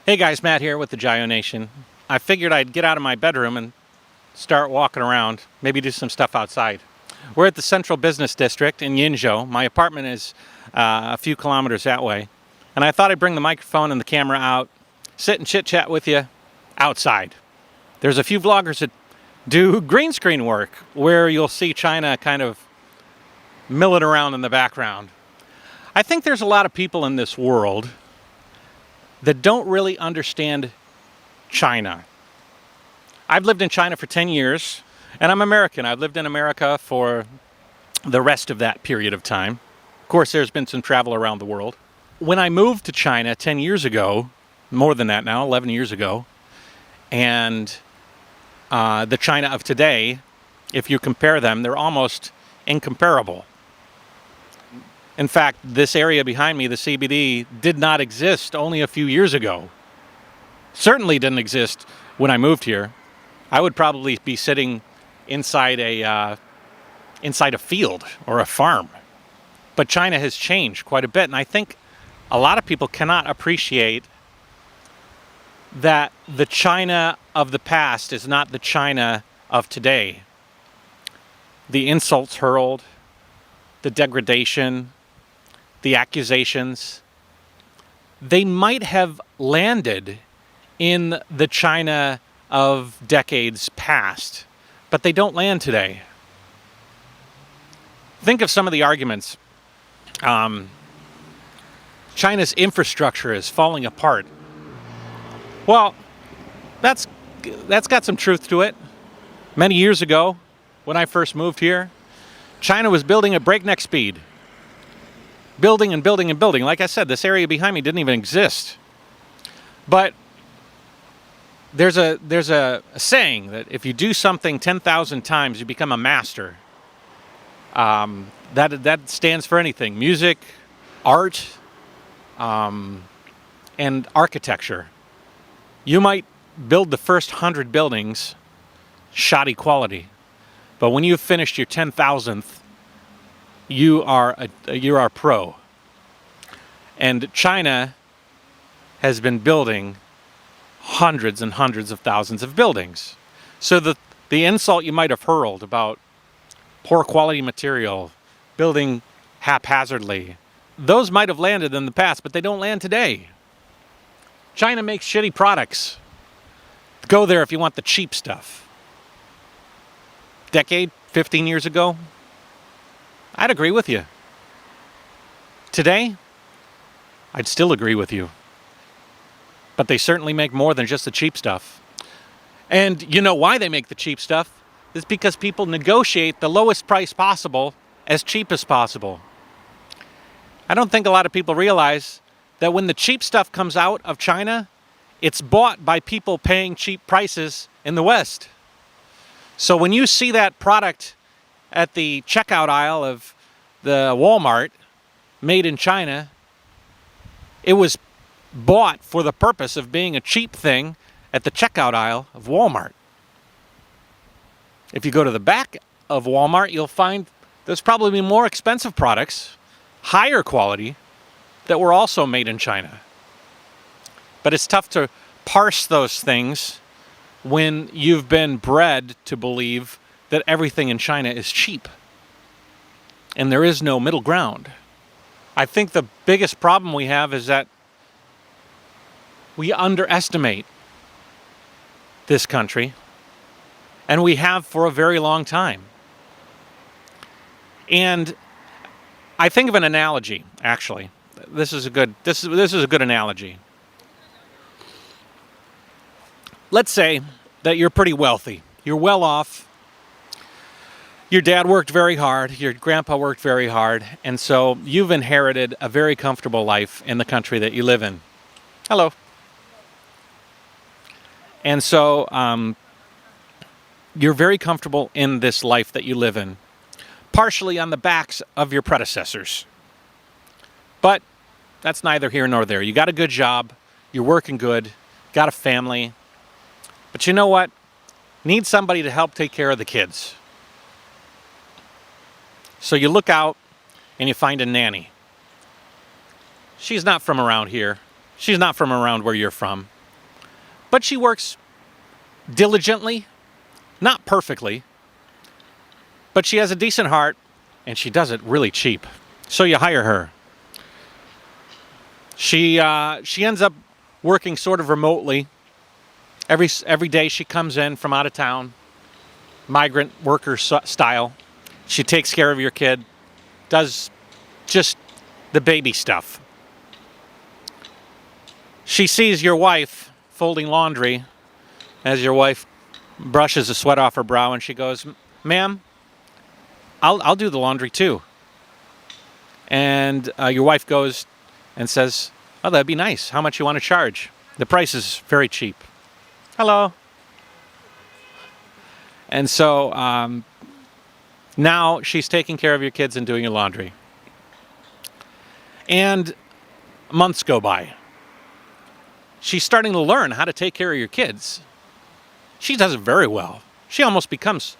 Hey guys, Matt here with the JaYoe Nation. I figured I'd get out of my bedroom and start walking around, maybe do some stuff outside. We're at the Central Business District in Yinzhou. My apartment is a few kilometers that way. And I thought I'd bring the microphone and the camera out, sit and chit-chat with you outside. There's a few vloggers that do green screen work where you'll see China kind of milling around in the background. I think there's a lot of people in this world that don't really understand China. I've lived in China for 10 years, and I'm American. I've lived in America for the rest of that period of time. Of course, there's been some travel around the world. When I moved to China 10 years ago, more than that now, 11 years ago, and the China of today, if you compare them, they're almost incomparable. In fact, this area behind me, the CBD, did not exist only a few years ago. Certainly didn't exist when I moved here. I would probably be sitting inside a field or a farm. But China has changed quite a bit, and I think a lot of people cannot appreciate that the China of the past is not the China of today. The insults hurled, the degradation, the accusations, they might have landed in the China of decades past, but they don't land today. Think of some of the arguments. China's infrastructure is falling apart. Well, that's got some truth to it. Many years ago, when I first moved here, China was building at breakneck speed. Building and building and building. Like I said, this area behind me didn't even exist. But there's a saying that if you do something 10,000 times, you become a master. That stands for anything: music, art, and architecture. You might build the first 100 buildings, shoddy quality, but when you've finished your 10,000th, you're a pro. And China has been building hundreds and hundreds of thousands of buildings. So the insult you might have hurled about poor quality material, building haphazardly, those might have landed in the past, but they don't land today. China makes shitty products. Go there if you want the cheap stuff. Decade, 15 years ago, I'd agree with you. Today, I'd still agree with you. But they certainly make more than just the cheap stuff. And you know why they make the cheap stuff? It's because people negotiate the lowest price possible as cheap as possible. I don't think a lot of people realize that when the cheap stuff comes out of China, it's bought by people paying cheap prices in the West. So when you see that product at the checkout aisle of the Walmart, made in China, it was bought for the purpose of being a cheap thing at the checkout aisle of Walmart. If you go to the back of Walmart, you'll find there's probably more expensive products, higher quality, that were also made in China. But it's tough to parse those things when you've been bred to believe that everything in China is cheap. And there is no middle ground. I think the biggest problem we have is that we underestimate this country, and we have for a very long time. And I think of an analogy, actually. This is a good analogy. Let's say that you're pretty wealthy. You're well off. Your dad worked very hard, your grandpa worked very hard, and so you've inherited a very comfortable life in the country that you live in. Hello. And so you're very comfortable in this life that you live in, partially on the backs of your predecessors. But that's neither here nor there. You got a good job, you're working good, got a family, but you know what? Need somebody to help take care of the kids. So you look out and you find a nanny. She's not from around here. She's not from around where you're from. But she works diligently, not perfectly, but she has a decent heart, and she does it really cheap. So you hire her. She ends up working sort of remotely. Every day she comes in from out of town, migrant worker style. She takes care of your kid, does just the baby stuff. She sees your wife folding laundry as your wife brushes the sweat off her brow, and she goes, "Ma'am, I'll do the laundry too." And your wife goes and says, "Oh, that'd be nice. How much you want to charge? The price is very cheap." Hello. And so now she's taking care of your kids and doing your laundry. And months go by. She's starting to learn how to take care of your kids. She does it very well. She almost becomes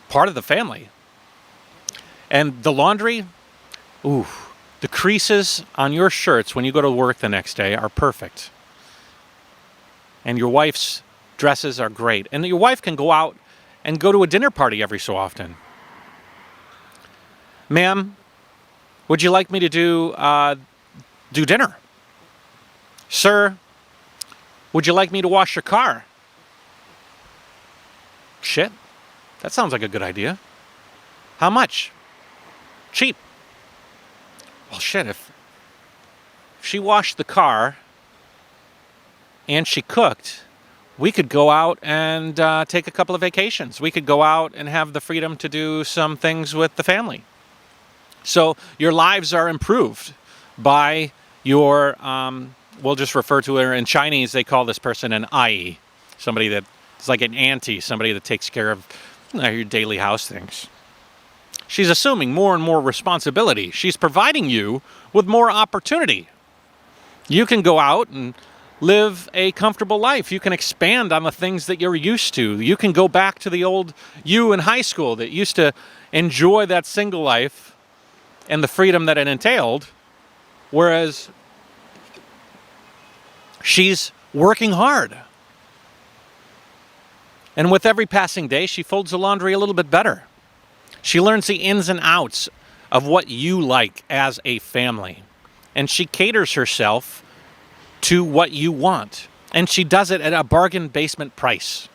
part of the family. And the laundry, ooh, the creases on your shirts when you go to work the next day are perfect. And your wife's dresses are great. And your wife can go out and go to a dinner party every so often. "Ma'am, would you like me to do dinner?" "Sir, would you like me to wash your car?" "Shit, that sounds like a good idea. How much?" "Cheap." Well, shit, if she washed the car and she cooked, we could go out and take a couple of vacations. We could go out and have the freedom to do some things with the family. So your lives are improved by your, we'll just refer to her in Chinese, they call this person an ai, somebody that's like an auntie, somebody that takes care of your daily house things. She's assuming more and more responsibility. She's providing you with more opportunity. You can go out and live a comfortable life. You can expand on the things that you're used to. You can go back to the old you in high school that used to enjoy that single life and the freedom that it entailed, whereas she's working hard. And with every passing day, she folds the laundry a little bit better. She learns the ins and outs of what you like as a family. And she caters herself to what you want. And she does it at a bargain basement price.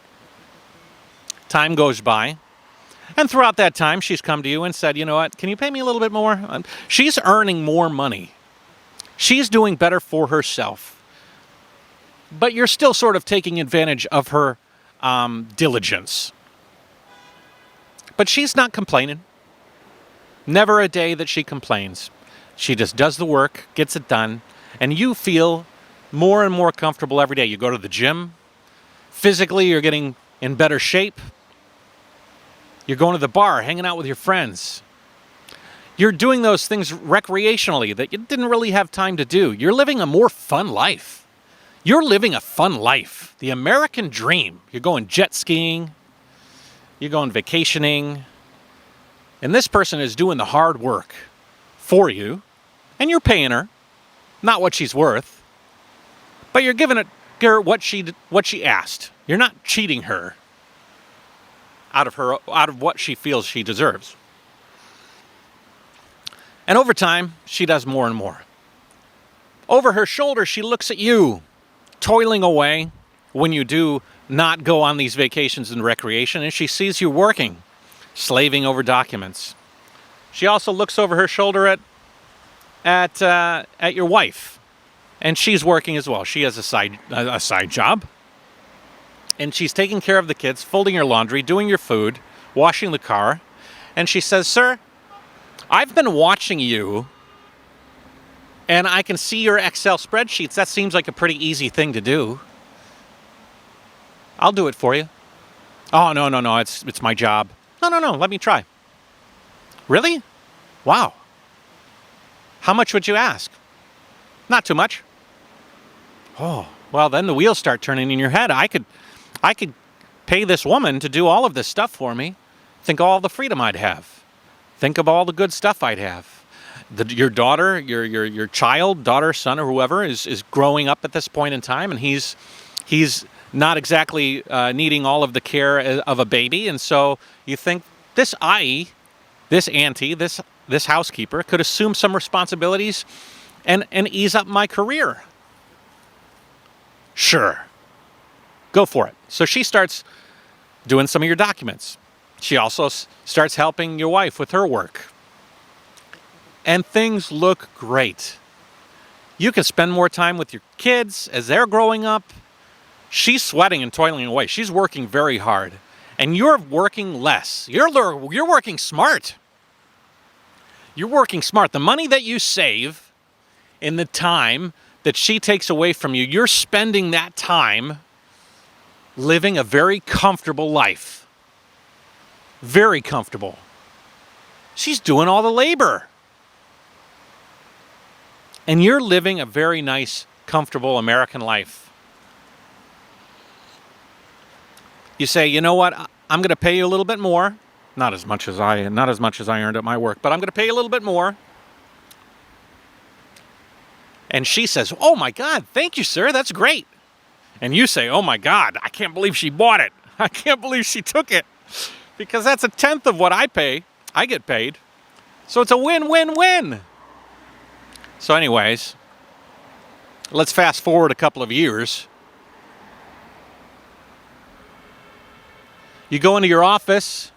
Time goes by. And throughout that time, she's come to you and said, "You know what, can you pay me a little bit more?" She's earning more money. She's doing better for herself. But you're still sort of taking advantage of her diligence. But she's not complaining. Never a day that she complains. She just does the work, gets it done, and you feel more and more comfortable every day. You go to the gym. Physically, you're getting in better shape. You're going to the bar, hanging out with your friends. You're doing those things recreationally that you didn't really have time to do. You're living a more fun life. You're living a fun life. The American dream. You're going jet skiing. You're going vacationing. And this person is doing the hard work for you. And you're paying her. Not what she's worth. But you're giving her what she asked. You're not cheating her out of what she feels she deserves. And over time, she does more and more. Over her shoulder, she looks at you, toiling away when you do not go on these vacations and recreation, and she sees you working, slaving over documents. She also looks over her shoulder at your wife, and she's working as well. She has a side job. And she's taking care of the kids, folding your laundry, doing your food, washing the car. And she says, "Sir, I've been watching you, and I can see your Excel spreadsheets. That seems like a pretty easy thing to do. I'll do it for you." "Oh, no, it's my job." No, let me try." "Really? Wow. How much would you ask?" "Not too much." "Oh, well, then the wheels start turning in your head. I could pay this woman to do all of this stuff for me. Think of all the freedom I'd have. Think of all the good stuff I'd have. Your daughter, your child, daughter, son, or whoever is growing up at this point in time, and he's not exactly needing all of the care of a baby. And so you think this auntie, this housekeeper could assume some responsibilities and ease up my career. Sure. Go for it. So she starts doing some of your documents. She also starts helping your wife with her work. And things look great. You can spend more time with your kids as they're growing up. She's sweating and toiling away. She's working very hard. And you're working less. You're working smart. You're working smart. The money that you save in the time that she takes away from you, you're spending that time living a very comfortable life. Very comfortable. She's doing all the labor. And you're living a very nice, comfortable American life. You say, you know what? I'm going to pay you a little bit more. Not as much as I earned at my work, but I'm going to pay you a little bit more. And she says, oh my God, thank you, sir. That's great. And you say, oh my God, I can't believe she bought it. I can't believe she took it. Because that's 1/10 of what I pay. I get paid. So it's a win-win-win. So anyways, let's fast forward a couple of years. You go into your office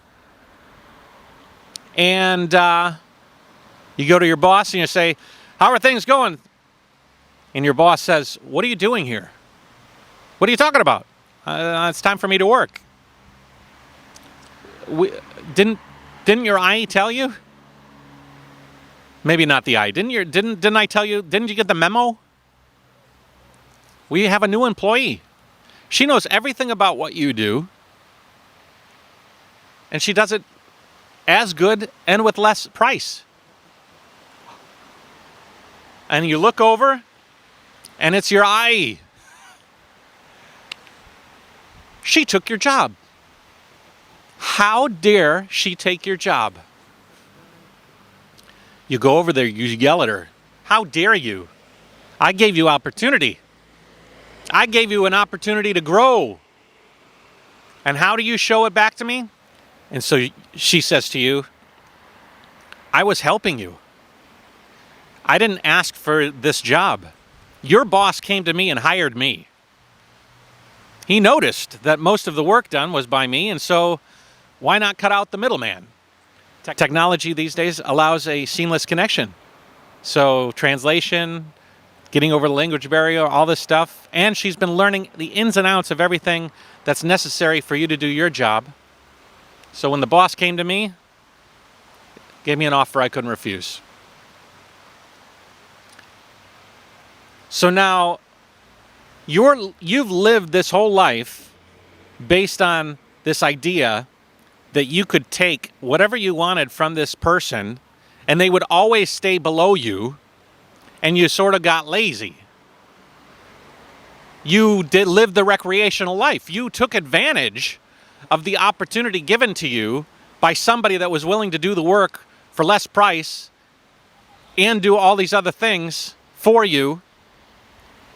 and you go to your boss and you say, how are things going? And your boss says, what are you doing here? What are you talking about? It's time for me to work. Didn't your IE tell you? Maybe not the IE. Didn't I tell you? Didn't you get the memo? We have a new employee. She knows everything about what you do. And she does it as good and with less price. And you look over, and it's your IE. She took your job. How dare she take your job? You go over there, you yell at her. How dare you? I gave you opportunity. I gave you an opportunity to grow. And how do you show it back to me? And so she says to you, I was helping you. I didn't ask for this job. Your boss came to me and hired me. He noticed that most of the work done was by me, and so why not cut out the middleman? Technology these days allows a seamless connection. So translation, getting over the language barrier, all this stuff. And she's been learning the ins and outs of everything that's necessary for you to do your job. So when the boss came to me, gave me an offer I couldn't refuse. So now you've lived this whole life based on this idea that you could take whatever you wanted from this person and they would always stay below you, and you sort of got lazy. You did live the recreational life. You took advantage of the opportunity given to you by somebody that was willing to do the work for less price and do all these other things for you.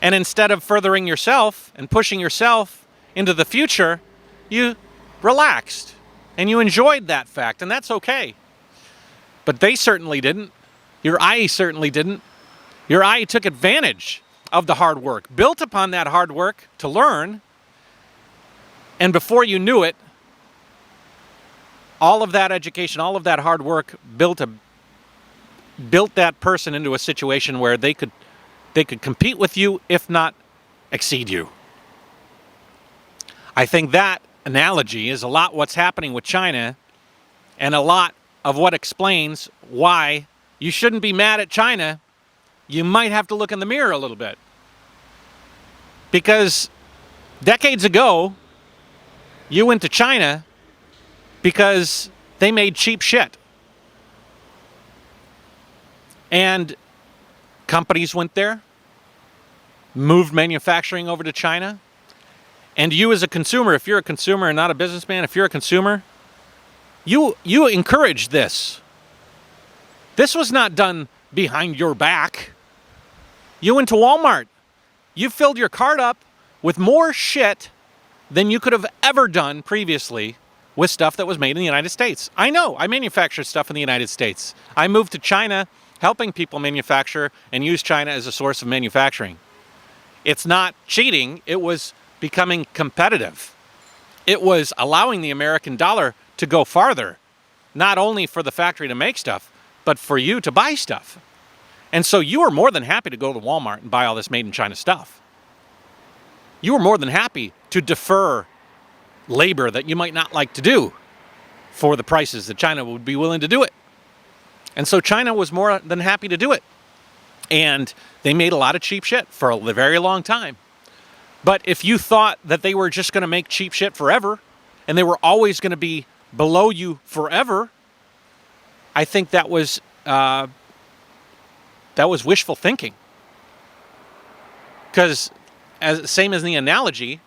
And instead of furthering yourself and pushing yourself into the future, you relaxed and you enjoyed that fact, and that's okay. But they certainly didn't. Your IE certainly didn't. Your IE took advantage of the hard work, built upon that hard work to learn, and before you knew it, all of that education, all of that hard work built that person into a situation where they could compete with you, if not exceed you. I think that analogy is a lot what's happening with China, and a lot of what explains why you shouldn't be mad at China. You might have to look in the mirror a little bit. Because decades ago, you went to China because they made cheap shit. And companies went there, moved manufacturing over to China. And you as a consumer, if you're a consumer and not a businessman, if you're a consumer, you encourage this. This was not done behind your back. You went to Walmart. You filled your cart up with more shit than you could have ever done previously with stuff that was made in the United States. I know, I manufacture stuff in the United States. I moved to China helping people manufacture and use China as a source of manufacturing. It's not cheating, it was becoming competitive. It was allowing the American dollar to go farther, not only for the factory to make stuff, but for you to buy stuff. And so you were more than happy to go to Walmart and buy all this made in China stuff. You were more than happy to defer labor that you might not like to do for the prices that China would be willing to do it. And so China was more than happy to do it. And they made a lot of cheap shit for a very long time. But if you thought that they were just going to make cheap shit forever, and they were always going to be below you forever, I think that was wishful thinking. Because, same as the analogy,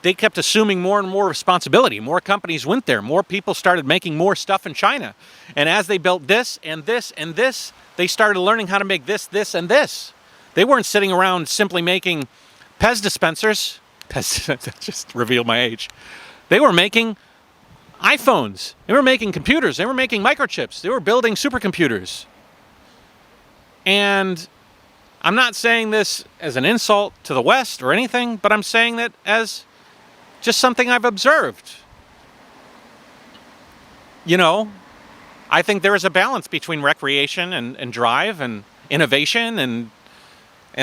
they kept assuming more and more responsibility. More companies went there. More people started making more stuff in China. And as they built this and this and this, they started learning how to make this, this, and this. They weren't sitting around simply making Pez dispensers. That just revealed my age. They were making iPhones. They were making computers. They were making microchips. They were building supercomputers. And I'm not saying this as an insult to the West or anything, but I'm saying that as just something I've observed. You know, I think there is a balance between recreation and drive and innovation and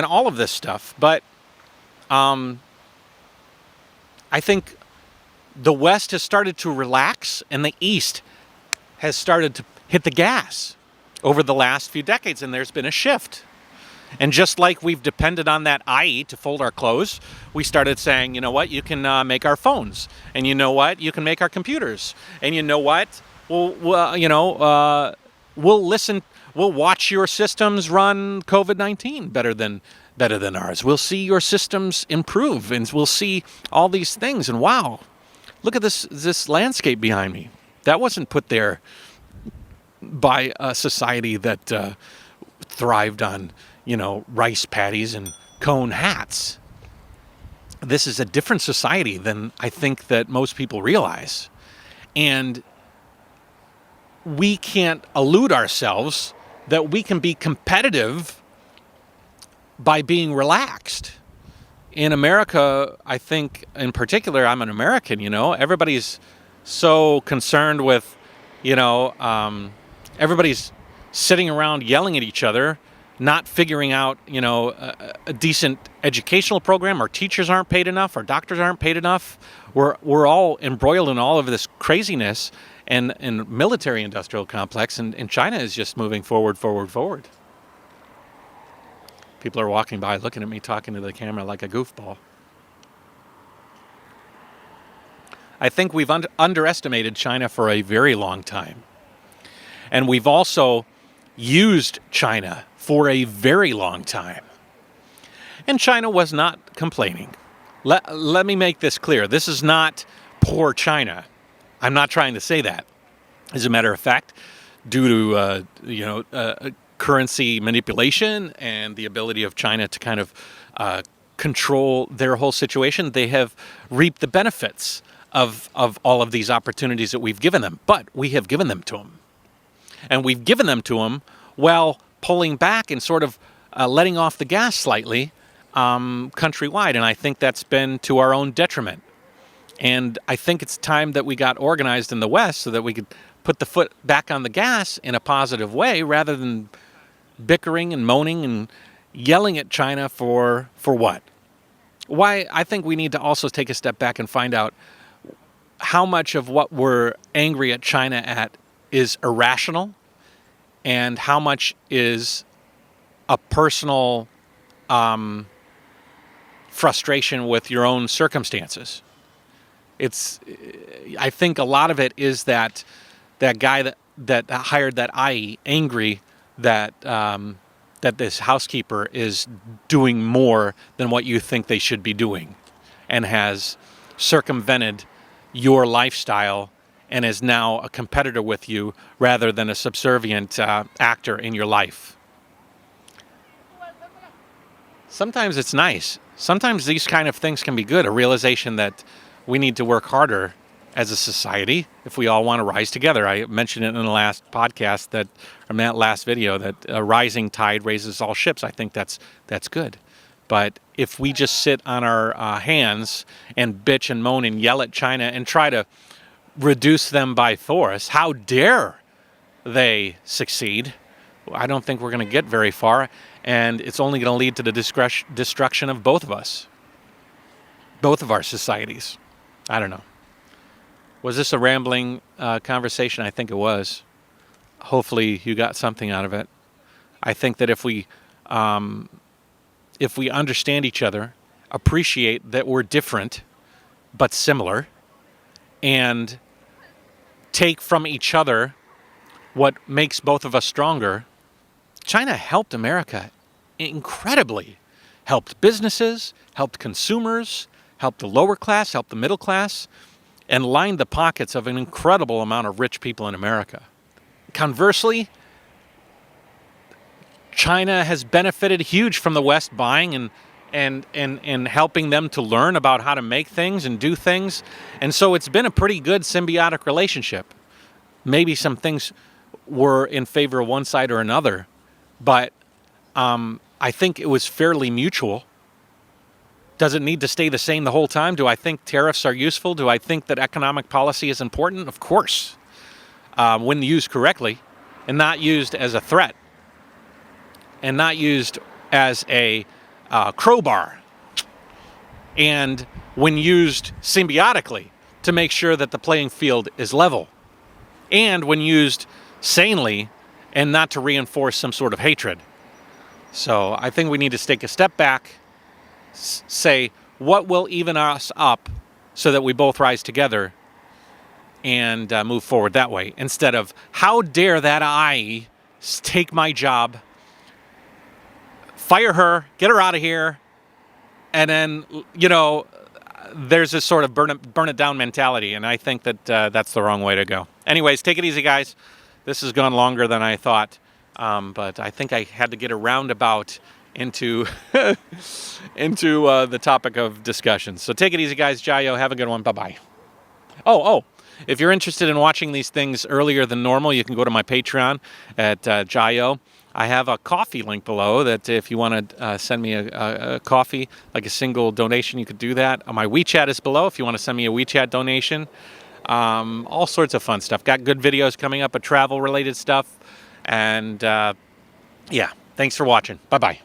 all of this stuff. But I think the West has started to relax and the East has started to hit the gas over the last few decades, and there's been a shift. And just like we've depended on that IE to fold our clothes, we started saying, you know what, you can make our phones. And you know what, you can make our computers. And you know what, we'll watch your systems run COVID-19 better than ours. We'll see your systems improve, and we'll see all these things. And wow, look at this landscape behind me. That wasn't put there by a society that thrived on, rice patties and cone hats. This is a different society than I think that most people realize. And we can't elude ourselves that we can be competitive by being relaxed. In America, I think in particular, I'm an American, everybody's so concerned with, everybody's sitting around yelling at each other, not figuring out, a decent educational program. Our teachers aren't paid enough. Our doctors aren't paid enough. We're all embroiled in all of this craziness and military-industrial complex, and China is just moving forward. People are walking by looking at me talking to the camera like a goofball. I think we've underestimated China for a very long time. And we've also used China for a very long time. And China was not complaining. Let me make this clear. This is not poor China. I'm not trying to say that. As a matter of fact, due to currency manipulation and the ability of China to kind of control their whole situation, they have reaped the benefits of all of these opportunities that we've given them. But we have given them to them. And we've given them to them while pulling back and sort of letting off the gas slightly countrywide. And I think that's been to our own detriment. And I think it's time that we got organized in the West so that we could put the foot back on the gas in a positive way rather than bickering and moaning and yelling at China for what? Why? I think we need to also take a step back and find out how much of what we're angry at China at is irrational and how much is a personal frustration with your own circumstances. I think a lot of it is that guy that hired that IE angry that this housekeeper is doing more than what you think they should be doing and has circumvented your lifestyle and is now a competitor with you rather than a subservient actor in your life. Sometimes it's nice sometimes these kind of things can be good. A realization that we need to work harder as a society if we all want to rise together. I mentioned it in the last podcast in that last video, that a rising tide raises all ships. I think that's good. But if we just sit on our hands and bitch and moan and yell at China and try to reduce them by force, how dare they succeed? I don't think we're going to get very far, and it's only going to lead to the destruction of both of us, both of our societies. I don't know. Was this a rambling conversation? I think it was. Hopefully you got something out of it. I think that if we understand each other, appreciate that we're different but similar, and take from each other what makes both of us stronger. China helped America incredibly. Helped businesses, helped consumers, helped the lower class, helped the middle class, and lined the pockets of an incredible amount of rich people in America. Conversely, China has benefited huge from the West buying and helping them to learn about how to make things and do things. And so it's been a pretty good symbiotic relationship. Maybe some things were in favor of one side or another, but I think it was fairly mutual. Does it need to stay the same the whole time? Do I think tariffs are useful? Do I think that economic policy is important? Of course, when used correctly and not used as a threat and not used as a crowbar, and when used symbiotically to make sure that the playing field is level, and when used sanely and not to reinforce some sort of hatred. So I think we need to take a step back, say what will even us up so that we both rise together and move forward that way, instead of how dare that I take my job, fire her, get her out of here, and then, there's this sort of burn it down mentality, and I think that that's the wrong way to go. Anyways, take it easy, guys. This has gone longer than I thought, but I think I had to get a roundabout into the topic of discussion. So take it easy, guys. JaYoe, have a good one. Bye-bye. Oh, if you're interested in watching these things earlier than normal, you can go to my Patreon at JaYoe. I have a coffee link below that if you want to send me a coffee, like a single donation, you could do that. My WeChat is below if you want to send me a WeChat donation. All sorts of fun stuff. Got good videos coming up of travel-related stuff. And, yeah, thanks for watching. Bye-bye.